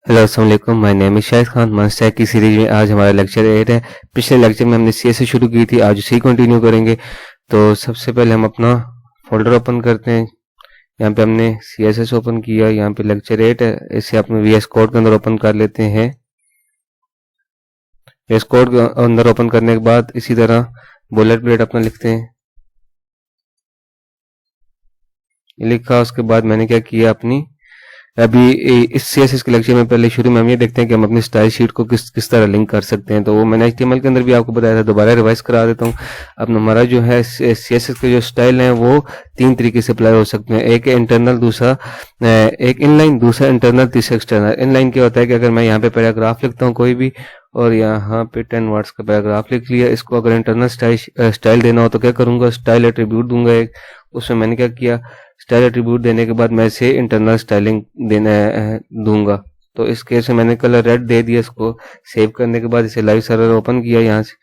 Hello अस्सलाम वालेकुम, my name is Shahid Khan. Master की सीरीज में आज हमारा लेक्चर 8 है। पिछले लेक्चर में हमने सीएसएस शुरू की थी, आज उसे ही कंटिन्यू करेंगे। तो सबसे पहले हम अपना फोल्डर ओपन करते हैं। यहाँ पे हमने सीएसएस ओपन किया, यहाँ पे लेक्चर 8 है, इसे अपने वीएस कोड के अंदर ओपन कर लेते हैं। वीएस कोड के अंदर ओपन करने के बाद इसी तरह बुलेट प्लेट अपना लिखते हैं। लिखा, उसके बाद मैंने क्या किया, अपनी अभी इस सीएसएस के लेक्चर में पहले शुरू में हम ये देखते हैं कि हम अपनी स्टाइल शीट को किस तरह लिंक कर सकते हैं। तो वो मैंने एचटीएमएल के अंदर भी आपको बताया था, दोबारा रिवाइज करा देता हूँ। अब हमारा जो है सीएसएस के जो स्टाइल हैं वो 3 तरीके से अप्लाई हो सकते हैं। एक इंटरनल, दूसरा एक इनलाइन, दूसरा इंटरनल, तीसरा एक्सटर्नल। इनलाइन क्या होता है कि अगर मैं यहाँ पे पैराग्राफ लिखता हूँ कोई भी, और यहाँ पे 10 वर्ड्स का पैराग्राफ लिख लिया, इसको अगर इंटरनल स्टाइल देना हो तो क्या करूंगा, स्टाइल एट्रीब्यूट दूंगा एक। उसमें मैंने क्या किया, स्टाइल एट्रीब्यूट देने के बाद मैं इसे इंटरनल स्टाइलिंग देना दूंगा। तो इस केस में मैंने कलर रेड दे दिया। इसको सेव करने के बाद इसे लाइव सर्वर ओपन किया यहाँ से,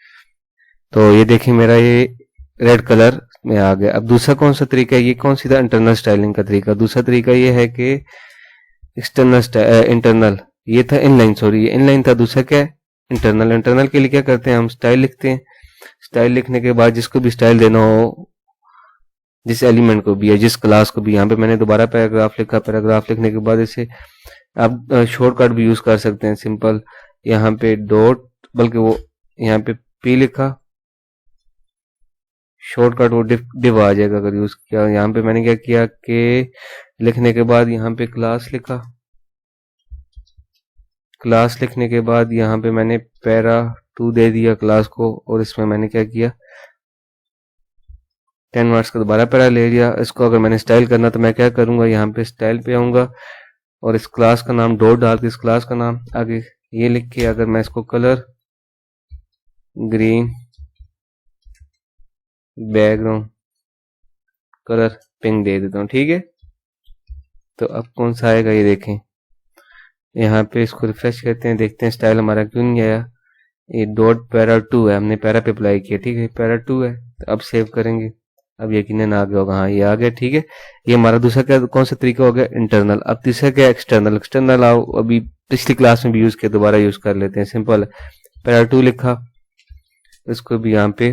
तो ये देखिए मेरा ये रेड कलर में आ गया। अब दूसरा कौन सा तरीका है, ये कौन सी था इंटरनल स्टाइलिंग का तरीका। दूसरा तरीका ये है कि एक्सटर्नल इंटरनल, ये था इनलाइन, सॉरी ये इनलाइन था। दूसरा क्या है, इंटरनल। इंटरनल के लिए क्या करते हैं, हम स्टाइल लिखते हैं। स्टाइल लिखने के बाद जिसको भी स्टाइल देना हो, जिस एलिमेंट को भी है, जिस क्लास को भी, यहाँ पे मैंने दोबारा पैराग्राफ लिखा। पैराग्राफ लिखने के बाद इसे आप शॉर्टकट भी यूज कर सकते हैं, सिंपल यहाँ पे डॉट, बल्कि वो यहाँ पे पी लिखा, शॉर्टकट वो डिव आ जाएगा अगर यूज किया। यहाँ पे मैंने क्या किया कि लिखने के बाद यहाँ पे क्लास लिखा। क्लास लिखने के बाद यहाँ पे मैंने पैरा 2 दे दिया क्लास को, और इसमें मैंने क्या किया, 10 वर्ड्स का दोबारा पैरा ले लिया। इसको अगर मैंने स्टाइल करना तो मैं क्या करूंगा, यहाँ पे स्टाइल पे आऊंगा और इस क्लास का नाम डॉट डाल के इस क्लास का नाम आगे ये लिख के, अगर मैं इसको colour green, background colour pink दे देता हूँ, ठीक है। तो अब कौन सा आएगा ये देखें, यहाँ पे इसको रिफ्रेश करते हैं, देखते हैं स्टाइल हमारा क्यों नहीं आया। ये डॉट पैरा 2 है, हमने पैरा पे अप्लाई किया, ठीक है, पैरा 2 है। तो अब सेव करेंगे, अब यकीनन आ गया होगा, हाँ ये आ गया, ठीक है। ये हमारा दूसरा क्या, कौन सा तरीका हो गया, इंटरनल। अब तीसरा क्या, एक्सटर्नल। एक्सटर्नल आओ अभी पिछली क्लास में भी यूज किया, दोबारा यूज कर लेते हैं, सिंपल है। पैरा 2 लिखा, इसको भी यहाँ पे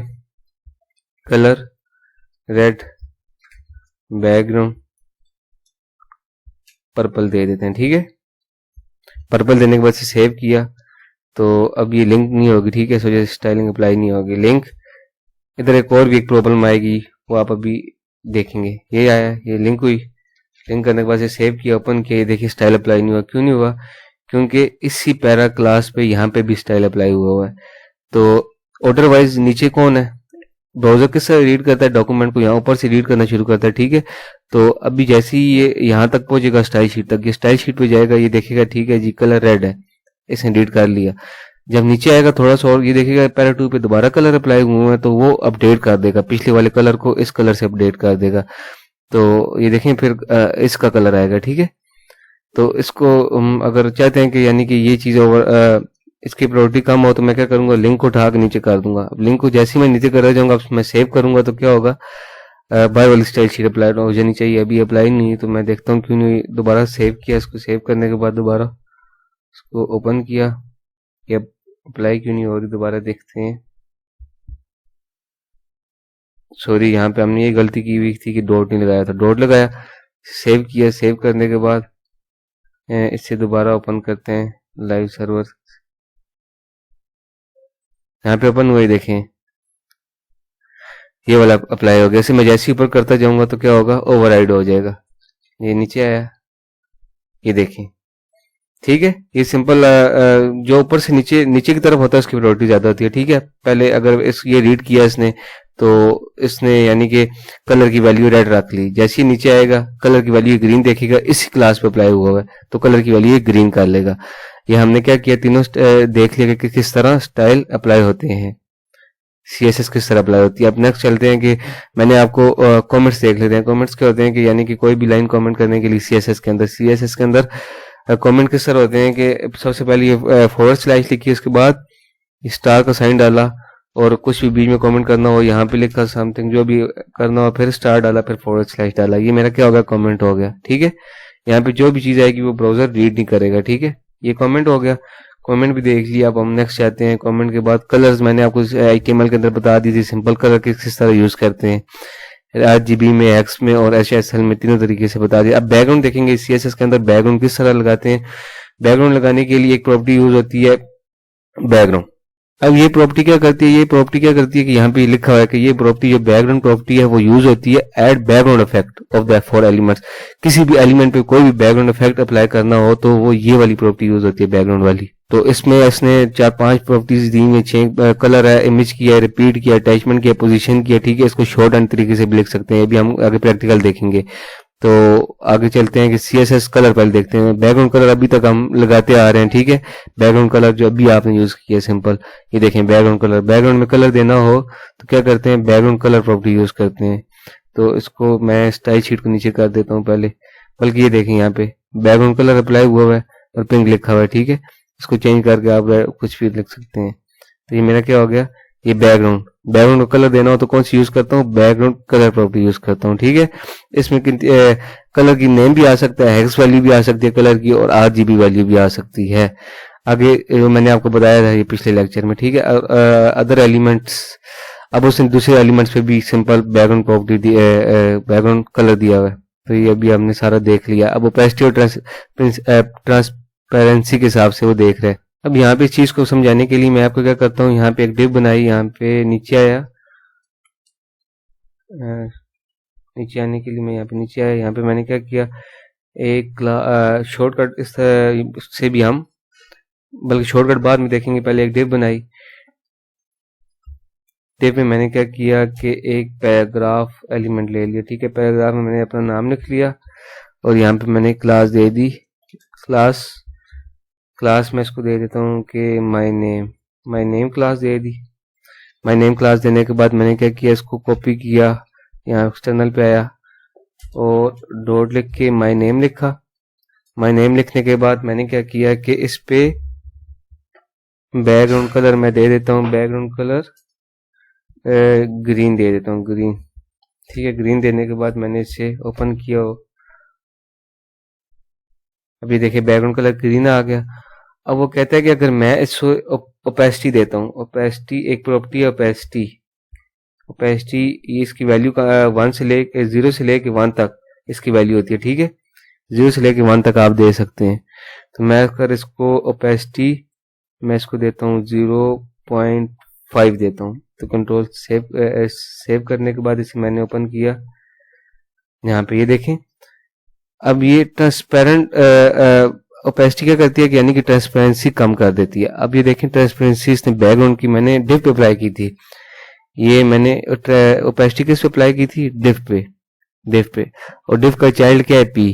कलर रेड, बैकग्राउंड पर्पल दे देते हैं, ठीक है। पर्पल देने के बाद से सेव किया, तो अब ये लिंक नहीं होगी, ठीक है, इस वजह से स्टाइलिंग अप्लाई नहीं होगी। लिंक, इधर एक और भी एक प्रॉब्लम आएगी, वो आप अभी देखेंगे। ये आया, ये लिंक हुई, लिंक करने के बाद से सेव किया, ओपन किया, ये देखिए स्टाइल अप्लाई नहीं हुआ। क्यों नहीं हुआ, क्योंकि इसी पैरा क्लास पे यहाँ पे भी स्टाइल अप्लाई हुआ है। तो ऑर्डर वाइज नीचे कौन है, ब्राउजर किस तरह रीड करता है डॉक्यूमेंट को, यहाँ ऊपर से रीड करना शुरू करता है, ठीक है। तो अभी जैसे ही ये यहाँ तक पहुंचेगा स्टाइल शीट तक, ये स्टाइल शीट पे जाएगा, ये देखेगा ठीक है जी कलर रेड है, इसने रीड कर लिया। जब नीचे आएगा थोड़ा सा और, ये देखेगा पैरा 2 पे दोबारा कलर अप्लाई हुए हैं, तो वो अपडेट कर देगा, पिछले वाले कलर को इस कलर से अपडेट कर देगा। तो ये देखें फिर इसका कलर आएगा, ठीक है। तो इसको अगर चाहते हैं कि यानी कि ये चीज ओवर इसकी प्रायोरिटी कम हो, तो मैं क्या करूंगा, लिंक को उठा के नीचे कर दूंगा। अब लिंक को जैसे ही मैं नीचे कर जाऊंगा, मैं सेव करूंगा तो क्या होगा, बाय वाली स्टाइल शीट अप्लाई हो जानी चाहिए, अभी अप्लाई नहीं है। तो मैं देखता हूँ क्यों नहीं, दोबारा सेव किया, इसको सेव करने के बाद दोबारा इसको ओपन किया, कि अब अप्लाई क्यों नहीं हो रही, दोबारा देखते हैं। सॉरी, यहाँ पे हमने ये गलती की हुई थी कि डॉट नहीं लगाया था, डॉट लगाया, सेव किया। सेव करने के बाद इससे दोबारा ओपन करते हैं लाइव सर्वर, यहाँ पे ओपन हुए, देखें ये वाला अप्लाई हो गया। इसे मैं जैसे ही ऊपर करता जाऊंगा तो क्या होगा, ओवरराइड हो जाएगा। ये नीचे आया, ये देखें, ठीक है। ये सिंपल जो ऊपर से नीचे नीचे की तरफ होता है उसकी प्रायोरिटी ज्यादा होती है, ठीक है। पहले अगर ये रीड किया इसने, तो इसने यानी कि कलर की वैल्यू रेड रख ली, जैसे ही नीचे आएगा कलर की वैल्यू ग्रीन देखेगा, इसी क्लास पे अप्लाई हुआ है, तो कलर की वैल्यू ग्रीन कर लेगा। ये हमने क्या किया, तीनों देख लिया कि किस तरह स्टाइल अप्लाई होते हैं, सीएसएस किस तरह अप्लाई होती है। अब नेक्स्ट चलते हैं कि मैंने आपको कमेंट्स देख लेते हैं। कमेंट्स क्या होते हैं कि यानी कि कोई भी लाइन कमेंट करने के लिए सीएसएस के अंदर कमेंट किस तरह होते हैं कि सबसे पहले ये फॉरवर्ड स्लैश लिखी, उसके बाद स्टार का साइन डाला, और कुछ भी बीच में कमेंट करना हो यहाँ पे लिखा समथिंग, जो भी करना हो, फिर स्टार डाला, फिर फॉरवर्ड स्लैश डाला, ये मेरा क्या हो गया, कमेंट हो गया, ठीक है। यहाँ पे जो भी चीज आएगी वो ब्राउजर रीड नहीं करेगा, ठीक है। ये कमेंट हो गया, कमेंट भी देख लिया। अब हम नेक्स्ट जाते हैं। कमेंट के बाद कलर्स मैंने आपको HTML के अंदर बता दी थी, सिंपल कलर किस तरह यूज करते हैं, RGB में, एक्स में और HSL में, तीनों तरीके से बता दिया। अब बैकग्राउंड देखेंगे CSS के अंदर बैकग्राउंड किस तरह लगाते हैं। बैकग्राउंड लगाने के लिए एक प्रॉपर्टी यूज होती है बैकग्राउंड। अब ये प्रॉपर्टी क्या करती है, ये प्रॉपर्टी क्या करती है कि यहाँ पे लिखा हुआ है कि ये प्रॉपर्टी जो बैकग्राउंड प्रॉपर्टी है वो यूज होती है add background effect of the 4 elements. किसी भी एलिमेंट पे कोई भी बैकग्राउंड इफेक्ट अप्लाई करना हो तो वो ये वाली प्रॉपर्टी यूज होती है, बैकग्राउंड वाली। तो इसमें इसने 4-5 प्रॉपर्टीज दी हुई, 6 कलर है, इमेज किया है, रिपीट किया, अटैचमेंट किया, पोजीशन किया, ठीक है। इसको शॉर्ट एंड तरीके से भी लिख सकते हैं, ये भी हम आगे प्रैक्टिकल देखेंगे। तो आगे चलते हैं कि CSS कलर पहले देखते हैं। बैकग्राउंड कलर अभी तक हम लगाते आ रहे हैं, ठीक है। बैकग्राउंड कलर जो अभी आपने यूज किया सिंपल, ये देखें बैकग्राउंड कलर। बैकग्राउंड में कलर देना हो तो क्या करते हैं, बैकग्राउंड कलर प्रॉपर्टी यूज करते हैं। तो इसको मैं स्टाइल शीट को नीचे कर देता हूँ पहले, बल्कि ये देखें यहाँ पे बैकग्राउंड कलर अप्लाई हुआ है और पिंक लिखा हुआ है, ठीक है। इसको चेंज करके आप कुछ भी लिख सकते हैं। तो ये मेरा क्या हो गया, ये बैकग्राउंड। बैकग्राउंड को कलर देना हो तो कौन सी यूज करता हूँ, बैकग्राउंड कलर प्रॉपर्टी यूज करता हूँ, ठीक है। इसमें कलर की नेम भी आ सकता है, हेक्स वैल्यू भी आ सकती है कलर की, और RGB वैल्यू भी आ सकती है। आगे मैंने आपको बताया था ये पिछले लेक्चर में, ठीक है। अदर एलिमेंट्स, अब उसने दूसरे एलिमेंट्स पे भी simple background property background colour दिया हुआ है। तो ये अभी हमने सारा देख लिया। अब ओपेसिटी और ट्रांसपेरेंसी के हिसाब से वो देख रहे हैं। अब यहाँ पे इस चीज को समझाने के लिए मैं आपको क्या करता हूँ, यहाँ पे एक डिव बनाई, यहाँ पे नीचे आया, नीचे आने के लिए मैं यहाँ पे नीचे आया। यहाँ पे मैंने क्या किया, एक शॉर्टकट इस से भी हम, बल्कि शॉर्टकट बाद में देखेंगे, पहले एक डिव बनाई। डिव में मैंने क्या किया कि एक पैराग्राफ एलिमेंट ले लिया, ठीक है। पैराग्राफ में मैंने अपना नाम लिख लिया और यहाँ पे मैंने क्लास दे दी। क्लास में इसको दे देता हूँ कि my name class they the. My name class देने के बाद मैंने क्या किया, इसको कॉपी किया, यहाँ एक्सटर्नल पे आया और डॉट लिख के माय नेम लिखा। माय नेम लिखने के बाद मैंने क्या किया कि इस पे बैकग्राउंड कलर मैं दे देता हूँ, बैकग्राउंड कलर ग्रीन दे देता हूँ, ग्रीन, ठीक है। ग्रीन देने के बाद मैंने इसे ओपन किया, अभी देखिए बैकग्राउंड कलर ग्रीन आ गया। अब वो कहता है कि अगर मैं इसको ओपेसिटी देता हूँ, ओपेसिटी एक प्रॉपर्टी है, ओपेसिटी इसकी वैल्यू का 0 से लेके 1 तक इसकी वैल्यू होती है, ठीक है। 0 से लेके 1 तक आप दे सकते हैं। तो मैं अगर इसको ओपेसिटी मैं इसको देता हूँ 0.5 देता हूँ। तो कंट्रोल सेव करने के बाद इसे मैंने ओपन किया, यहाँ पे ये देखें। अब ये ट्रांसपेरेंट ओपेसिटी क्या करती है कि यानी कि ट्रांसपेरेंसी कम कर देती है। अब ये देखें ट्रांसपेरेंसी इसने बैकग्राउंड की मैंने डिव पे अप्लाई की थी, ये मैंने ओपेसिटी किस पे अप्लाई की थी, डिव पे। और डिव का चाइल्ड क्या है, P,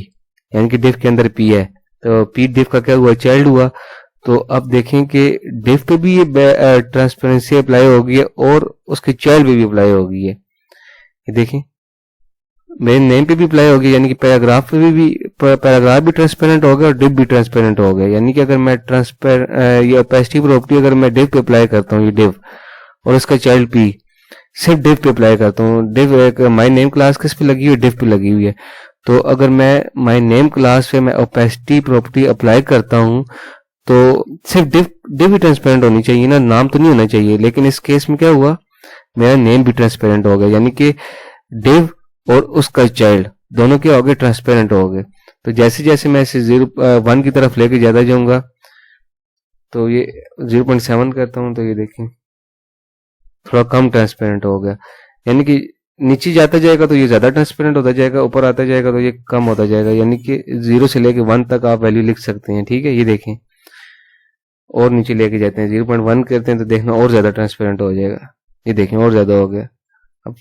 यानी कि डिव के अंदर P है, तो P डिव का क्या हुआ, चाइल्ड हुआ। तो अब देखें कि डिव पे भी ये ट्रांसपेरेंसी अप्लाई होगी है और उसके चाइल्ड पे भी अप्लाई होगी है। ये देखें मेरे नेम पे भी अप्लाई होगी, यानी कि पैराग्राफ पे भी पैराग्राफ भी ट्रांसपेरेंट हो गया और डिव भी ट्रांसपेरेंट हो गया। यानी कि अगर मैं ये ओपेसिटी प्रॉपर्टी अगर मैं डिव पे अप्लाई करता हूँ, ये डिव और उसका चाइल्ड P सिर्फ डिव पे अप्लाई करता हूँ, डिव माय नेम क्लास किस पे लगी हुई है, डिव पे लगी हुई है। तो अगर मैं माय नेम क्लास पे मैं ओपेसिटी प्रॉपर्टी अप्लाई करता हूँ तो सिर्फ डिव भी ट्रांसपेरेंट होनी चाहिए ना, नाम तो नहीं होना चाहिए। लेकिन इस केस में क्या हुआ, मेरा नेम भी ट्रांसपेरेंट हो गया, यानी कि डिव और उसका चाइल्ड दोनों क्या हो गए, ट्रांसपेरेंट हो गए। तो जैसे जैसे मैं इसे 1 की तरफ लेके ज्यादा जाऊंगा, तो ये 0.7 करता हूं, तो ये देखें थोड़ा कम ट्रांसपेरेंट हो गया। यानी कि नीचे जाता जाएगा तो ये ज्यादा ट्रांसपेरेंट होता जाएगा, ऊपर आता जाएगा तो ये कम होता जाएगा। यानी कि 0 से लेके 1 तक आप वैल्यू लिख सकते हैं, ठीक है। ये देखें और नीचे लेके जाते हैं, 0.1 करते हैं तो देखना और ज्यादा ट्रांसपेरेंट हो जाएगा। ये देखें और ज्यादा हो गया। अब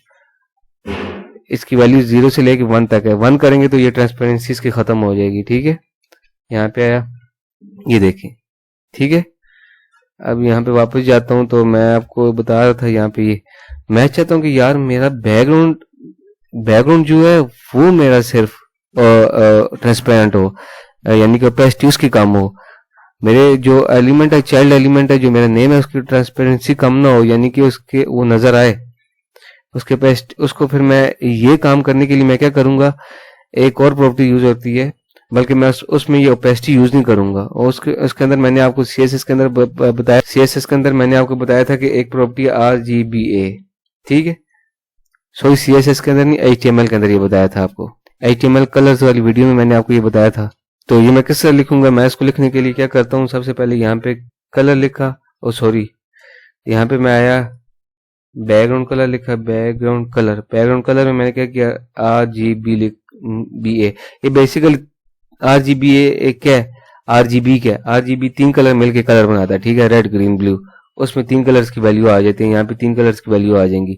इसकी वैल्यू 0 से लेके 1 तक है, 1 करेंगे तो ये ट्रांसपेरेंसी इसकी खत्म हो जाएगी, ठीक है। यहाँ पे आया, ये देखें, ठीक है। अब यहाँ पे वापस जाता हूँ तो मैं आपको बता रहा था, यहाँ पे ये मैं चाहता हूँ कि यार मेरा बैकग्राउंड जो है वो मेरा सिर्फ ट्रांसपेरेंट हो, यानी कि ओपेसिटी उसकी कम हो। मेरे जो एलिमेंट है, चाइल्ड एलिमेंट है, जो मेरा नेम है, उसकी ट्रांसपेरेंसी कम ना हो, यानी कि उसके वो नजर आए उसको। फिर मैं ये काम करने के लिए मैं क्या करूंगा, एक और प्रॉपर्टी यूज होती है बल्कि मैं उसमें ये ओपेसिटी यूज नहीं करूंगा। और उसके अंदर मैंने आपको सीएसएस के अंदर बताया, सीएसएस के अंदर मैंने आपको बताया था कि एक प्रॉपर्टी RGBA, ठीक है। सॉरी सीएसएस के अंदर नहीं, HTML के अंदर ये बताया था आपको। HTML कलर्स वाली वीडियो में मैंने आपको ये बताया था। तो ये मैं किस तरह लिखूंगा, मैं इसको लिखने के लिए क्या करता हूँ, सबसे पहले यहाँ पे कलर लिखा, ओ सॉरी यहाँ पे मैं आया बैकग्राउंड कलर लिखा, बैकग्राउंड कलर में मैंने क्या किया RGBA। ये बेसिकली RGBA क्या है, RGB क्या है, RGB 3 कलर मिलके कलर बनाता है, ठीक है, रेड ग्रीन ब्लू। उसमें 3 कलर्स की वैल्यू आ जाती है, यहाँ पे 3 कलर्स की वैल्यू आ जाएंगी।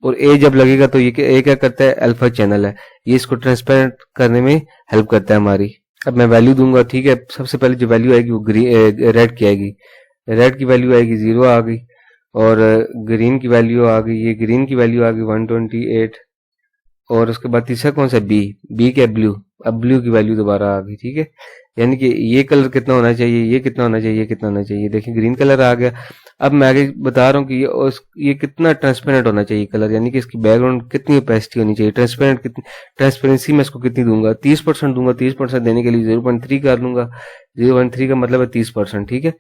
और ए जब लगेगा तो ये क्या करता है, अल्फा चैनल है, ये इसको ट्रांसपेरेंट करने में हेल्प करता है हमारी। अब मैं वैल्यू दूंगा, ठीक है। सबसे पहले जो वैल्यू आएगी वो रेड की आएगी, रेड की वैल्यू आएगी 0 आ गई। और ग्रीन की वैल्यू आ गई, ये ग्रीन की वैल्यू आ गई 128। और उसके बाद तीसरा कौन सा, बी क्या, ब्लू। अब ब्लू की वैल्यू दोबारा आ गई, ठीक है। यानी कि ये कलर कितना होना चाहिए, ये कितना होना चाहिए, ये कितना होना चाहिए, देखिए ग्रीन कलर आ गया। अब मैं आगे बता रहा हूँ कि ये कितना ट्रांसपेरेंट होना चाहिए कलर, यानी कि इसकी बैकग्राउंड कितनी ओपेसिटी होनी चाहिए, ट्रांसपेरेंट कितनी, ट्रांसपेरेंसी में इसको कितनी दूंगा, 30% दूंगा। 30% देने के लिए 0.3 कर लूंगा, 0.3 का मतलब है 30%, ठीक है।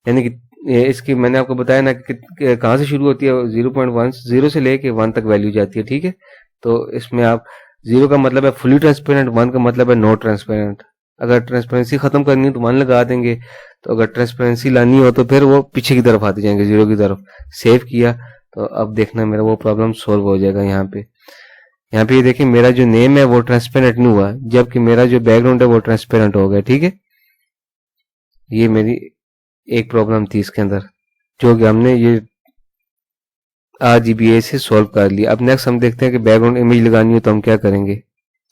यानी कि इसकी मैंने आपको बताया ना कि कहाँ से शुरू होती है, 0.1, 0 से लेके 1 तक वैल्यू जाती है, ठीक है। तो इसमें आप 0 का मतलब है फुली ट्रांसपेरेंट, 1 का मतलब है नॉट ट्रांसपेरेंट। अगर ट्रांसपेरेंसी खत्म करनी है तो 1 लगा देंगे, तो अगर ट्रांसपेरेंसी लानी हो तो फिर वो पीछे की तरफ आते जाएंगे, 0 की तरफ। सेव किया तो अब देखना मेरा वो प्रॉब्लम सोल्व हो जाएगा। यहाँ पे ये देखिए मेरा जो नेम है वो ट्रांसपेरेंट नहीं हुआ, जबकि मेरा जो बैकग्राउंड है वो ट्रांसपेरेंट हो गया, ठीक है। ये मेरी एक प्रॉब्लम थी इसके अंदर, जो कि हमने ये RGBA से सॉल्व कर लिया। अब नेक्स्ट हम देखते हैं कि बैकग्राउंड इमेज लगानी हो तो हम क्या करेंगे।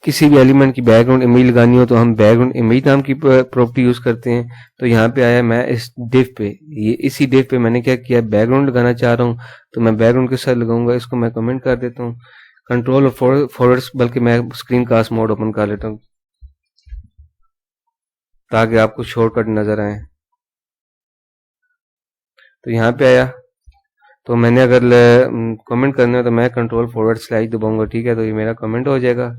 किसी भी एलिमेंट की बैकग्राउंड इमेज लगानी हो तो हम बैकग्राउंड इमेज नाम की प्रॉपर्टी यूज करते हैं। तो यहाँ पे आया मैं इस डिव पे, ये इसी डिव पे मैंने क्या किया, बैकग्राउंड लगाना चाह रहा हूँ तो मैं बैकग्राउंड के साथ लगाऊंगा। इसको मैं कमेंट कर देता हूँ, कंट्रोल और फॉरवर्ड, बल्कि मैं स्क्रीन कास्ट मोड ओपन कर लेता हूँ ताकि आपको शॉर्टकट नजर आए। तो यहाँ पे आया, तो मैंने अगर कमेंट करना है तो मैं कंट्रोल फॉरवर्ड स्लैश दबाऊंगा, ठीक है। तो ये मेरा कमेंट हो जाएगा,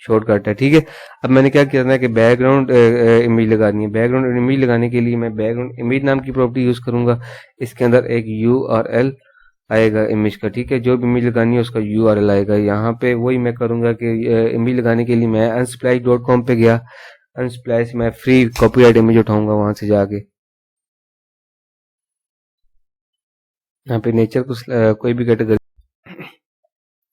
शॉर्टकट है, ठीक है। अब मैंने क्या करना है कि बैकग्राउंड इमेज लगानी है। बैकग्राउंड इमेज लगाने के लिए मैं बैकग्राउंड इमेज नाम की प्रॉपर्टी यूज करूंगा। इसके अंदर एक URL आएगा इमेज का, ठीक है। जो भी इमेज लगानी है उसका URL आएगा। यहाँ पे वही मैं करूंगा कि इमेज लगाने के लिए मैं unsplash.com पे गया, unsplash मैं फ्री कॉपीराइट इमेज उठाऊंगा वहां से जाके। यहाँ पे नेचर को कोई भी कैटेगरी,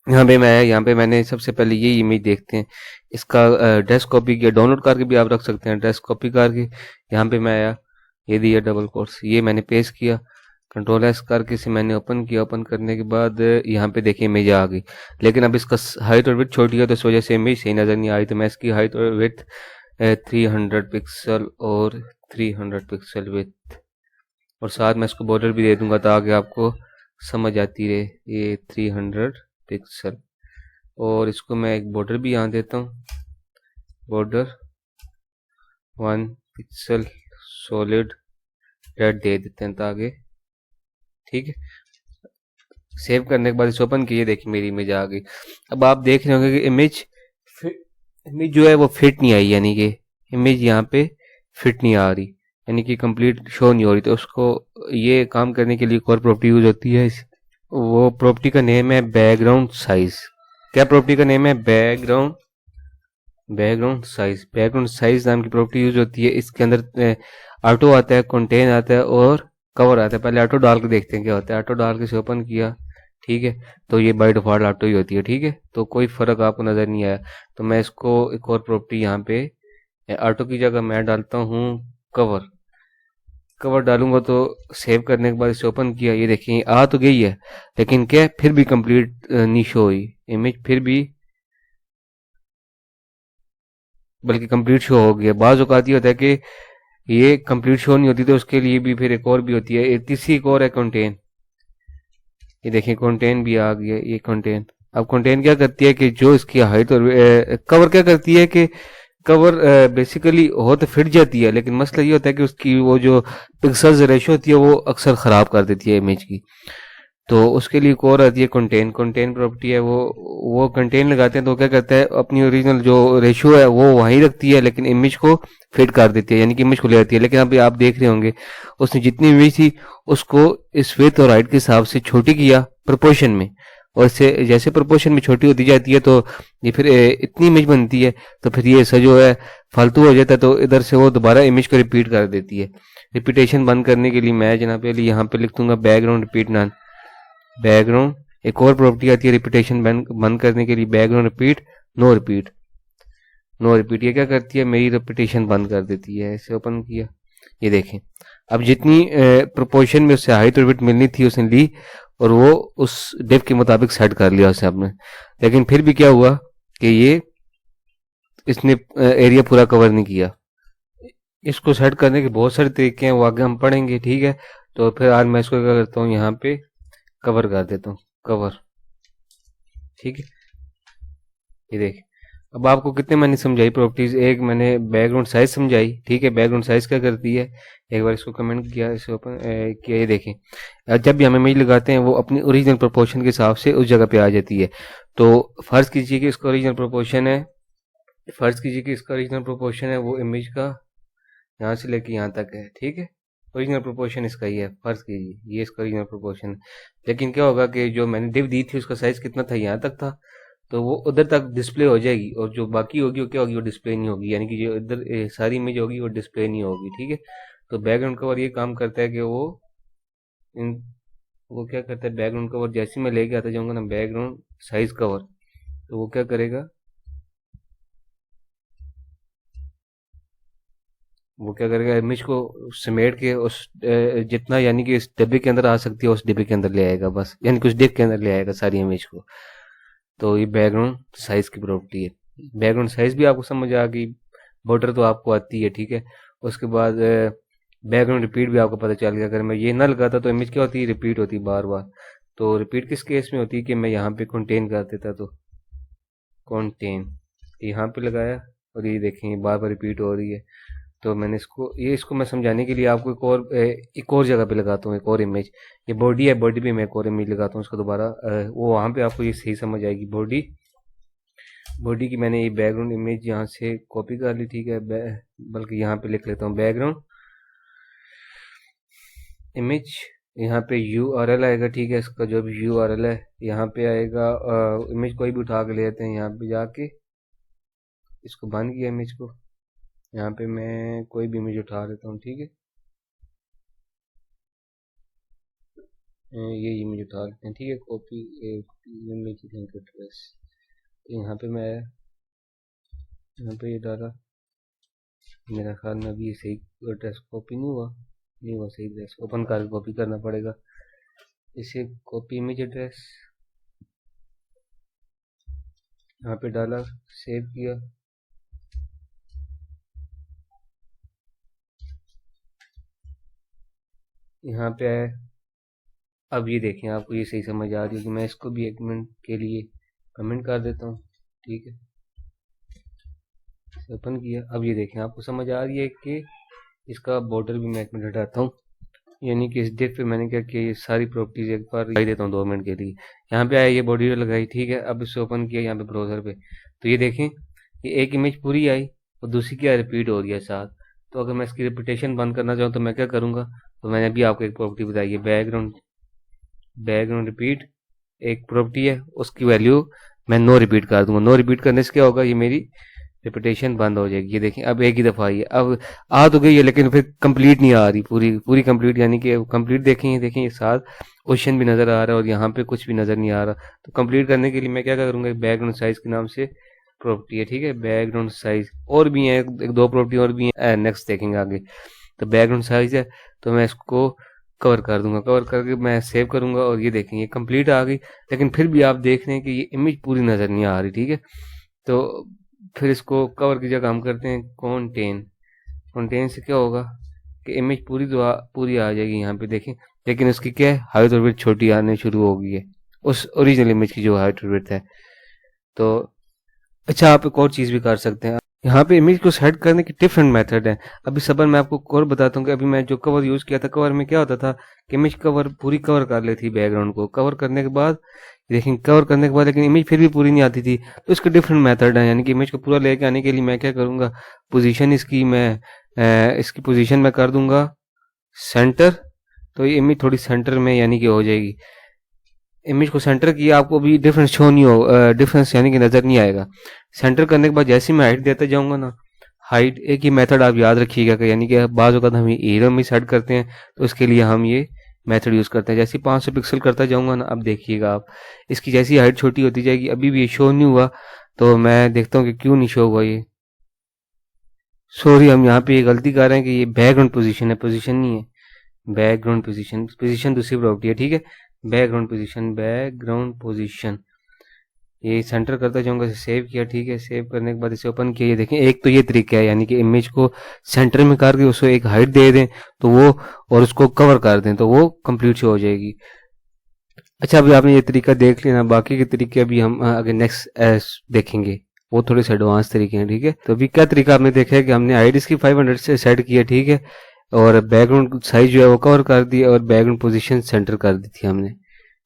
यहाँ पे मैंने सबसे पहले ये इमेज देखते हैं, इसका ड्रेस कॉपी किया, डाउनलोड करके भी आप रख सकते हैं, ड्रेस कॉपी करके। यहाँ पे मैं आया, ये दिया डबल कोर्स, ये मैंने पेस्ट किया, कंट्रोल S करके इसे मैंने ओपन किया। ओपन करने के बाद यहाँ पे देखिए इमेज आ गई, लेकिन अब इसका हाइट और विड्थ छोटी है तो इस वजह से इमेज सही नजर नहीं आई। तो मैं इसकी हाइट और विड्थ 300 पिक्सल और 300 पिक्सल विड्थ, और साथ में इसको बॉर्डर भी दे दूंगा ताकि आपको समझ आती रहे। ये 300 पिक्सल, और इसको मैं एक बॉर्डर भी यहाँ देता हूँ, बॉर्डर 1 पिक्सल सॉलिड रेड दे देते हैं ताकि, ठीक है। सेव करने के बाद इसे ओपन किए, देखिए मेरी इमेज आ गई। अब आप देख रहे होंगे कि इमेज जो है वो फिट नहीं आई, यानी कि इमेज यहाँ पे फिट नहीं आ रही, यानी कि कंप्लीट शो नहीं हो रही। तो उसको ये काम करने के लिए एक और प्रॉपर्टी यूज होती है, वो प्रॉपर्टी का नेम है बैकग्राउंड साइज। क्या प्रॉपर्टी का नेम है, बैकग्राउंड साइज। बैकग्राउंड साइज नाम की प्रॉपर्टी यूज होती है। इसके अंदर ऑटो आता है, कंटेन आता है और कवर आता है। पहले ऑटो डाल के देखते हैं क्या होता है। ऑटो डाल के से ओपन किया, ठीक है, तो ये बाय डिफॉल्ट ऑटो ही होती है, ठीक है। तो कोई फर्क आपको नजर नहीं आया। तो मैं इसको एक और प्रॉपर्टी यहाँ पे ऑटो की जगह मैं डालता हूँ कवर डालूंगा। तो सेव करने के बाद इसे ओपन किया, ये देखिए आ तो गई है, लेकिन क्या फिर भी कंप्लीट नहीं शो हुई इमेज, फिर भी बल्कि कंप्लीट शो हो गया। बाज़ औक़ात ये होता है कि ये कंप्लीट शो नहीं होती, तो उसके लिए भी फिर एक और भी होती है, तीसरी एक और है कंटेन। ये देखिए कंटेन भी आ गया, ये कंटेन। अब कंटेन क्या करती है कि जो इसकी हाइट और कवर क्या करती है कि कवर बेसिकली हो तो फिट जाती है, लेकिन मसला ये होता है कि उसकी वो जो पिक्सल्स रेशो होती है वो अक्सर ख़राब कर देती है इमेज की। तो उसके लिए एक और आती है कंटेन। कंटेन प्रॉपर्टी है, वो कंटेन लगाते हैं तो क्या करता है, अपनी ओरिजिनल जो रेशियो है वो वहीं रखती है, लेकिन इमेज को फिट कर देती है, यानी कि इमेज को ले आती है। लेकिन अभी आप देख रहे होंगे उसने जितनी इमेज थी उसको इस विड्थ और हाइट के हिसाब से छोटी किया प्रोपोर्शन में, और इससे जैसे प्रोपोर्शन में छोटी होती जाती है तो ये फिर इतनी इमेज बनती है, तो फिर ये ऐसा जो है फालतू हो जाता है, तो इधर से वो दोबारा इमेज को रिपीट कर देती है। रिपीटेशन बंद करने के लिए मैं जनाब अली यहाँ पे लिख दूंगा बैकग्राउंड रिपीट नॉन बैकग्राउंड। एक और प्रॉपर्टी आती है रिपीटेशन बंद करने के लिए, background repeat no repeat. No repeat ये क्या करती है, मेरी रिपीटेशन बंद कर देती है। ऐसे ओपन किया, ये देखें अब जितनी प्रोपोर्शन में उससे हाइट और विड्थ मिलनी थी उसने ली, और वो उस डेप्थ के मुताबिक सेट कर लिया उसने आपने। लेकिन फिर भी क्या हुआ कि ये इसने एरिया पूरा कवर नहीं किया। इसको सेट करने के बहुत सारे तरीके हैं, वो आगे हम पढ़ेंगे, ठीक है। तो फिर आज मैं इसको क्या करता हूँ, यहाँ पे कवर कर देता हूँ, कवर, ठीक है। ये देख, अब आपको कितने मैंने समझाई प्रॉपर्टीज। एक मैंने बैकग्राउंड साइज समझाई, ठीक है। बैकग्राउंड साइज क्या करती है, एक बार इसको कमेंट किया, इसे ओपन किया, ये देखें जब भी हम इमेज लगाते हैं वो अपनी ओरिजिनल प्रोपोर्शन के हिसाब से उस जगह पे आ जाती है। तो फर्ज कीजिए कि इसका ओरिजिनल प्रोपोर्शन है, फर्ज कीजिए कि इसका ओरिजिनल प्रोपोर्शन है वो इमेज का यहाँ से लेके यहाँ तक है, ठीक है। ओरिजिनल प्रोपोर्शन इसका ही है, फर्ज कीजिए ये इसका ओरिजिनल प्रोपोर्शन है। लेकिन क्या होगा कि जो मैंने डिव दी थी उसका साइज कितना था, यहाँ तक था, तो वो उधर तक डिस्प्ले हो जाएगी, और जो बाकी होगी वो क्या होगी, वो डिस्प्ले नहीं होगी, यानी कि जो इधर सारी इमेज होगी वो डिस्प्ले नहीं होगी, ठीक है। तो बैकग्राउंड कवर ये काम करता है कि इन वो क्या करता है, बैकग्राउंड कवर जैसे मैं लेके आता जाऊंगा ना बैकग्राउंड साइज कवर, तो वो क्या करेगा, वो क्या करेगा, इमेज को समेट के उस जितना यानी कि इस डिब्बे के अंदर आ सकती है उस डिब्बे के अंदर ले आएगा, बस यानी कि उस डिब के अंदर ले आएगा सारी इमेज को। तो ये बैकग्राउंड साइज की प्रॉपर्टी है। बैकग्राउंड साइज भी आपको समझ आ गई, बॉर्डर तो आपको आती है, ठीक है। उसके बाद बैकग्राउंड रिपीट भी आपको पता चल गया। अगर मैं ये ना लगाता तो इमेज क्या होती है, रिपीट होती बार बार। तो रिपीट किस केस में होती है कि मैं यहाँ पे कंटेन कर देता, तो कंटेन यहाँ पे लगाया और ये देखें बार बार रिपीट हो रही है। तो मैंने इसको मैं समझाने के लिए आपको एक और जगह पे लगाता हूँ एक और इमेज। ये बॉडी है, बॉडी पे मैं एक और इमेज लगाता हूँ, उसको दोबारा वो वहाँ पे आपको ये सही समझ आएगी। बॉडी की मैंने ये बैकग्राउंड इमेज यहाँ से कॉपी कर ली, ठीक है। बल्कि यहाँ पे लिख लेता हूँ बैकग्राउंड इमेज, यहाँ पे URL आएगा, ठीक है। इसका जो भी URL है यहाँ पे आएगा। इमेज कोई भी उठा के ले लेते हैं, यहाँ पे जाके इसको बंद किया इमेज को, यहाँ पे मैं कोई भी इमेज उठा लेता हूँ, ठीक है। ये इमेज उठा लेते हैं, ठीक है। कॉपी इमेज लिंक एड्रेस, यहाँ पे मैं यहाँ पे ये डाला, मेरा ख्याल में अभी सही एड्रेस कॉपी नहीं हुआ सही एड्रेस, ओपन करके कॉपी करना पड़ेगा इसे। कॉपी इमेज एड्रेस यहाँ पे डाला, सेव किया, यहाँ पे आया। अब ये देखें आपको ये सही समझ आ रही है कि मैं इसको भी 1 मिनट के लिए कमेंट कर देता हूँ, ठीक है। ओपन किया, अब ये देखें आपको समझ आ रही है कि इसका बॉर्डर भी मैं 1 मिनट हटाता हूँ, यानी कि इस डेट पे मैंने क्या किया, ये सारी प्रॉपर्टीज एक बार लगाई देता हूँ 2 मिनट के लिए। यहाँ पे आया ये बॉडी लगाई, ठीक है। अब इसे ओपन किया यहाँ पे ब्राउजर पे, तो ये देखें ये एक इमेज पूरी आई और दूसरी क्या रिपीट हो रही है साथ। तो अगर मैं इसकी रिपीटेशन बंद करना चाहूँ तो मैं क्या करूँगा, तो मैंने अभी आपको एक प्रॉपर्टी बताई है बैकग्राउंड रिपीट, एक प्रॉपर्टी है, उसकी वैल्यू मैं नो रिपीट कर दूंगा। नो रिपीट करने से क्या होगा, ये मेरी रिपीटेशन बंद हो जाएगी। ये देखें अब एक ही दफ़ा आई है, अब आ तो गई है लेकिन फिर कंप्लीट नहीं आ रही, पूरी कंप्लीट, यानी कि कंप्लीट देखें ये साथ क्वेश्चन भी नज़र आ रहा है और यहाँ पे कुछ भी नज़र नहीं आ रहा। तो कंप्लीट करने के लिए मैं क्या करूँगा, बैकग्राउंड साइज के नाम से प्रॉपर्टी है, ठीक है। बैकग्राउंड साइज और भी है, एक दो प्रॉपर्टी और भी है, नेक्स्ट देखेंगे आगे। तो बैकग्राउंड साइज है, तो मैं इसको कवर कर दूंगा, कवर करके मैं सेव करूंगा और ये देखें ये कंप्लीट आ गई। लेकिन फिर भी आप देख रहे हैं कि ये इमेज पूरी नज़र नहीं आ रही, ठीक है। तो फिर इसको कवर की जगह हम करते हैं कंटेन से क्या होगा कि इमेज पूरी आ जाएगी यहाँ पे देखें। लेकिन उसकी क्या है, हाइट और विड्थ छोटी आने शुरू हो गई है उस ओरिजिनल इमेज की जो हाइट और विड्थ है। तो अच्छा आप एक और चीज़ भी कर सकते हैं, यहाँ पे इमेज को सेट करने की डिफरेंट मेथड है। अभी सबर मैं आपको और बताता हूँ कि अभी मैं जो कवर यूज किया था, कवर में क्या होता था कि इमेज कवर पूरी कवर कर लेती बैकग्राउंड को। कवर करने के बाद देखें, कवर करने के बाद लेकिन इमेज फिर भी पूरी नहीं आती थी, तो इसके डिफरेंट मेथड है। यानी कि इमेज को पूरा लेके आने के लिए मैं क्या करूँगा, पोजीशन इसकी मैं इसकी पोजीशन में कर दूंगा सेंटर, तो ये इमेज थोड़ी सेंटर में यानी कि हो जाएगी। इमेज को सेंटर किया, आपको भी डिफरेंस शो नहीं हो, डिफरेंस यानी कि नजर नहीं आएगा। सेंटर करने के बाद जैसे मैं हाइट देता जाऊंगा ना, हाइट एक ही मेथड आप याद रखिएगा कि यानी कि बाज़ वक़्त हम एरिया में सेट करते हैं, तो इसके लिए हम ये मेथड यूज़ करते हैं। जैसे 500 पिक्सल करता जाऊंगा ना, अब देखिएगा आप इसकी जैसी हाइट छोटी होती जाएगी। अभी भी ये शो नहीं हुआ, तो मैं देखता हूँ कि क्यों नहीं शो हुआ ये। सॉरी, हम यहाँ पे ये गलती कर रहे हैं कि ये बैकग्राउंड पोजीशन है, पोजीशन नहीं है। बैकग्राउंड पोजीशन, पोजीशन दूसरी प्रॉपर्टी है, ठीक है। बैकग्राउंड पोजीशन, बैकग्राउंड पोजीशन ये सेंटर करता जाऊंगा। इसे सेव किया, ठीक है। सेव करने के बाद इसे ओपन किया। ये देखें, एक तो ये तरीका है यानी कि इमेज को सेंटर में करके उसको एक हाइट दे दें तो वो, और उसको कवर कर दें तो वो कंप्लीट शो हो जाएगी। अच्छा, अभी आपने ये तरीका देख लिया ना, बाकी के तरीके अभी हम आगे नेक्स्ट देखेंगे, वो थोड़े से एडवांस तरीके हैं, ठीक है। तो अभी क्या तरीका आपने देखा है कि हमने हाइट इसकी 500 से सेट किया, ठीक है, और बैकग्राउंड साइज जो है वो कवर कर दी और बैकग्राउंड पोजीशन सेंटर कर दी थी हमने।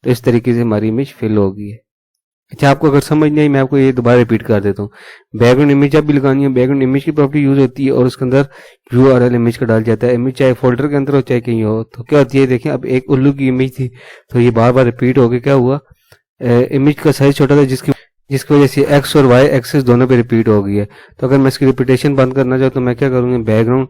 तो इस तरीके से हमारी इमेज फिल हो गई है। अच्छा, आपको अगर समझ नहीं आई, मैं आपको ये दोबारा रिपीट कर देता हूँ। बैकग्राउंड इमेज जब भी लगानी है, बैकग्राउंड इमेज की प्रॉपर्टी यूज होती है और उसके अंदर यूआरएल इमेज का डाल जाता है। इमेज चाहे फोल्डर के अंदर हो चाहे कहीं हो, तो क्या होती है, देखें अब एक उल्लू की इमेज थी तो ये बार बार रिपीट हो गया। क्या हुआ, इमेज का साइज छोटा था जिसकी वजह से एक्स और वाई एक्सेस दोनों पे रिपीट हो गई है। तो अगर मैं इसकी रिपीटेशन बंद करना चाहूँ तो मैं क्या करूँगी, बैकग्राउंड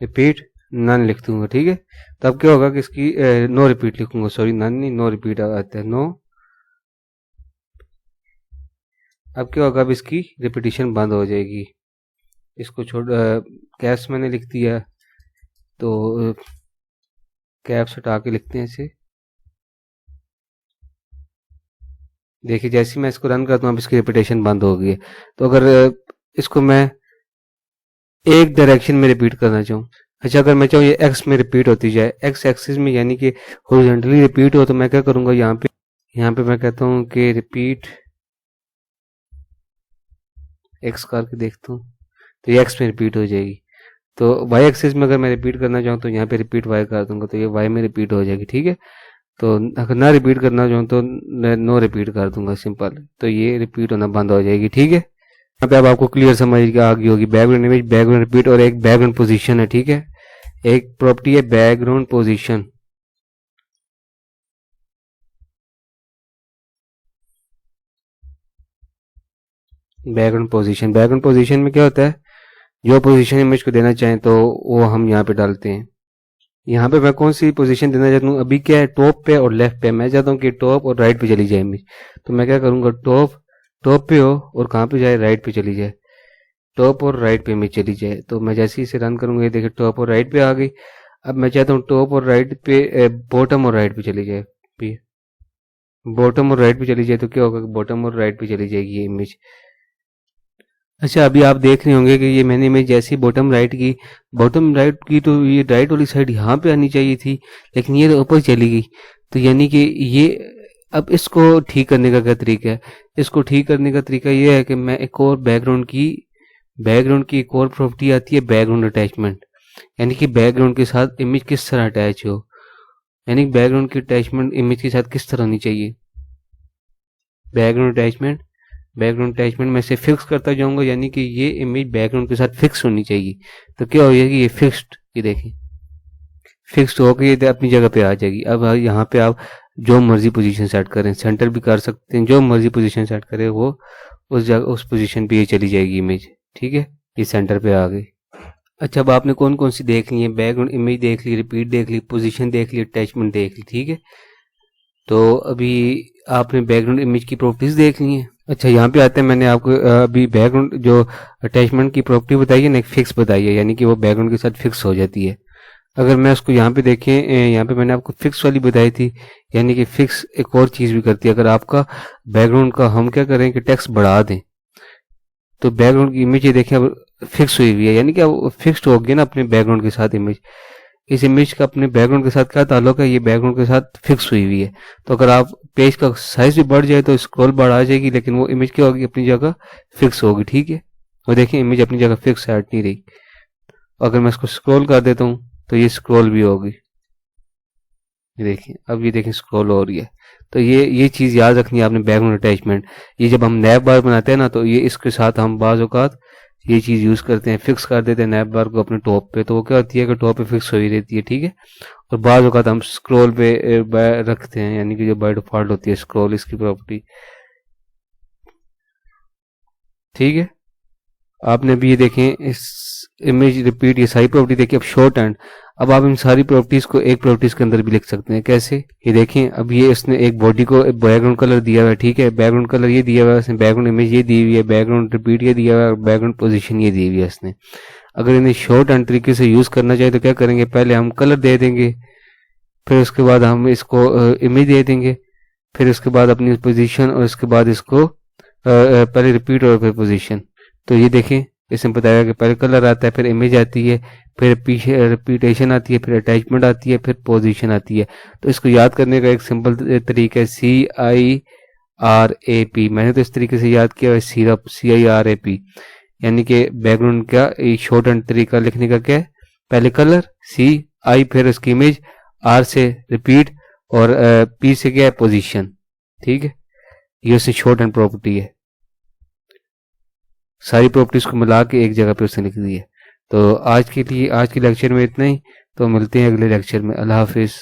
रिपीट नन लिख दूंगा, ठीक है। तब क्या होगा कि इसकी नो रिपीट लिखूंगा, सॉरी नन नहीं, नो रिपीट आता है, नो। अब क्या होगा, अब इसकी रिपीटिशन बंद हो जाएगी। इसको छोड़ कैप्स मैंने लिख दिया, तो कैप्स हटा के लिखते हैं इसे। देखिए, जैसे मैं इसको रन करता हूँ अब इसकी रिपीटेशन बंद हो गई है। तो अगर इसको मैं एक डायरेक्शन में रिपीट करना चाहूँ, अच्छा अगर मैं चाहूँ ये एक्स में रिपीट होती जाए, एक्स एक्सिस में यानी कि हॉरिजॉन्टली रिपीट हो, तो मैं क्या करूँगा, यहाँ पे मैं कहता हूँ कि रिपीट एक्स करके देखता हूँ, तो ये एक्स में रिपीट हो जाएगी। तो वाई एक्सिस में अगर मैं रिपीट करना चाहूँ तो यहाँ पे रिपीट वाई कर दूंगा, तो ये वाई में रिपीट हो जाएगी, ठीक है। तो अगर ना रिपीट करना चाहूँ तो नो रिपीट कर दूंगा, सिंपल। तो ये रिपीट होना बंद हो जाएगी, ठीक है। यहाँ पे अब आपको क्लियर समझ आ गई होगी। बैकग्राउंड इमेज, बैकग्राउंड रिपीट और एक बैकग्राउंड पोजीशन है, ठीक है। एक प्रॉपर्टी है बैकग्राउंड पोजीशन। बैकग्राउंड पोजीशन में क्या होता है, जो पोजीशन इमेज को देना चाहें तो वो हम यहाँ पे डालते हैं। यहाँ पे मैं कौन सी पोजीशन देना चाहता हूँ, अभी क्या है, टॉप पे और लेफ्ट पे। मैं चाहता हूँ कि टॉप और राइट पे चली जाए इमेज, तो मैं क्या करूँगा, टॉप पे हो और कहाँ पे जाए, राइट पे चली जाए। टॉप और राइट पे इमेज चली जाए। तो मैं जैसे ही इसे रन करूंगा, ये देखिए टॉप और राइट पे आ गई। अब मैं चाहता हूँ टॉप और राइट पे, बॉटम और राइट पे चली जाए। बॉटम और राइट पे चली जाए तो क्या होगा, बॉटम और राइट पे चली जाएगी ये इमेज। अच्छा, अभी आप देख रहे होंगे कि ये मैंने इमेज जैसी बॉटम राइट की तो ये राइट वाली साइड यहाँ पे आनी चाहिए थी, लेकिन ये तो ऊपर चली गई। तो यानी कि ये, अब इसको ठीक करने का क्या तरीका है, इसको ठीक करने का तरीका ये है कि मैं एक और बैकग्राउंड की एक और प्रॉपर्टी आती है बैकग्राउंड अटैचमेंट। यानी कि बैकग्राउंड के साथ इमेज किस तरह अटैच हो, यानी बैकग्राउंड की अटैचमेंट इमेज के साथ किस तरह होनी चाहिए। बैकग्राउंड अटैचमेंट मैं इसे फिक्स करता जाऊंगा, यानी कि ये इमेज बैकग्राउंड के साथ फिक्स होनी चाहिए। तो क्या हो जाएगी, ये फिक्स्ड, ये देखिए फिक्स्ड होकर ये अपनी जगह पे आ जाएगी। अब यहाँ पे आप जो मर्जी पोजीशन सेट करें, सेंटर भी कर सकते हैं, जो मर्जी पोजीशन सेट करें वो उस जगह उस पोजीशन पे ये चली जाएगी इमेज, ठीक है। ये सेंटर पे आ गई। अच्छा, अब आपने कौन कौन सी देख ली है, बैकग्राउंड इमेज देख ली, रिपीट देख ली, पोजीशन देख ली, अटैचमेंट देख ली, ठीक है। तो अभी आपने बैकग्राउंड इमेज की प्रॉपर्टीज देख ली हैं। अच्छा, यहाँ पे आते हैं, मैंने आपको अभी बैकग्राउंड जो अटैचमेंट की प्रॉपर्टी बताई है ना, एक फिक्स बताई है, यानी कि वो बैकग्राउंड के साथ फिक्स हो जाती है। अगर मैं उसको यहाँ पे देखें, यहाँ पे मैंने आपको फिक्स वाली बताई थी, यानी कि फिक्स एक और चीज़ भी करती है। अगर आपका बैकग्राउंड का हम क्या करें कि टेक्स्ट बढ़ा दें, तो बैकग्राउंड की इमेज ये देखें अब फिक्स हुई हुई है, यानी कि अब फिक्स्ड हो गया ना अपने बैकग्राउंड के साथ इमेज। इस इमेज का अपने बैकग्राउंड के साथ क्या ताल्लुक है, ये बैकग्राउंड के साथ फिक्स हुई हुई है। तो अगर आप पेज का साइज भी बढ़ जाए तो स्क्रॉल बार आ जाएगी, लेकिन वो इमेज क्या होगी, अपनी जगह फिक्स होगी। ठीक है, और देखिए इमेज अपनी जगह फिक्स है, हट नहीं रही। अगर मैं इसको स्क्रॉल कर देता हूँ तो ये स्क्रॉल भी होगी, ये देखिए, अब ये देखिए स्क्रॉल हो रही है। तो ये चीज़ याद रखनी है आपने, बैकग्राउंड अटैचमेंट। ये जब हम नैप बार बनाते हैं ना, तो ये इसके साथ हम बाज़ औक़ात ये चीज़ यूज़ करते हैं, फिक्स कर देते हैं नैप बार को अपने टॉप पे, तो वो क्या होती है कि टॉप पे फिक्स हुई रहती है। ठीक है, और बाज़ औक़ात हम स्क्रॉल पे रखते हैं, यानी कि जो बाय डिफ़ॉल्ट होती है स्क्रॉल, इसकी प्रॉपर्टी। ठीक है, आपने भी ये देखें इस इमेज रिपीट, ये सारी प्रॉपर्टी देखिए। अब शॉर्ट हैंड, अब आप इन सारी प्रॉपर्टीज को एक प्रॉपर्टीज के अंदर भी लिख सकते हैं। कैसे, ये देखें, अब ये इसने एक बॉडी को बैकग्राउंड कलर दिया हुआ है। ठीक है, बैकग्राउंड कलर ये दिया हुआ है इसने, बैकग्राउंड इमेज ये दी हुई है, बैकग्राउंड रिपीट ये दिया हुआ है, बैकग्राउंड पोजीशन ये दी हुई है इसने। अगर इन्हें शॉर्ट हैंड तरीके से यूज करना चाहे तो क्या करेंगे, पहले हम कलर दे देंगे, फिर उसके बाद हम इसको इमेज दे देंगे, फिर उसके बाद अपनी पोजीशन, और उसके बाद इसको पहले रिपीट और फिर पोजीशन। तो ये देखें, इसमें बताया कि पहले कलर आता है, फिर इमेज आती है, फिर पीछे रिपीटेशन आती है, फिर अटैचमेंट आती है, फिर पोजीशन आती है। तो इसको याद करने का एक सिंपल तरीका है CIRAP। मैंने तो इस तरीके से याद किया है, सिरप CIRAP, यानी कि बैकग्राउंड का शॉर्ट हैंड तरीका लिखने का क्या है, पहले कलर CI, फिर उसकी इमेज, R से रिपीट, और P से क्या है, पोजीशन। ठीक है, ये उससे शॉर्ट हैंड प्रॉपर्टी है, सारी प्रॉपर्टीज को मिला के एक जगह पे उसने लिख दी है। तो आज के लिए, आज के लेक्चर में इतना ही। तो मिलते हैं अगले लेक्चर में। अल्लाह हाफिज।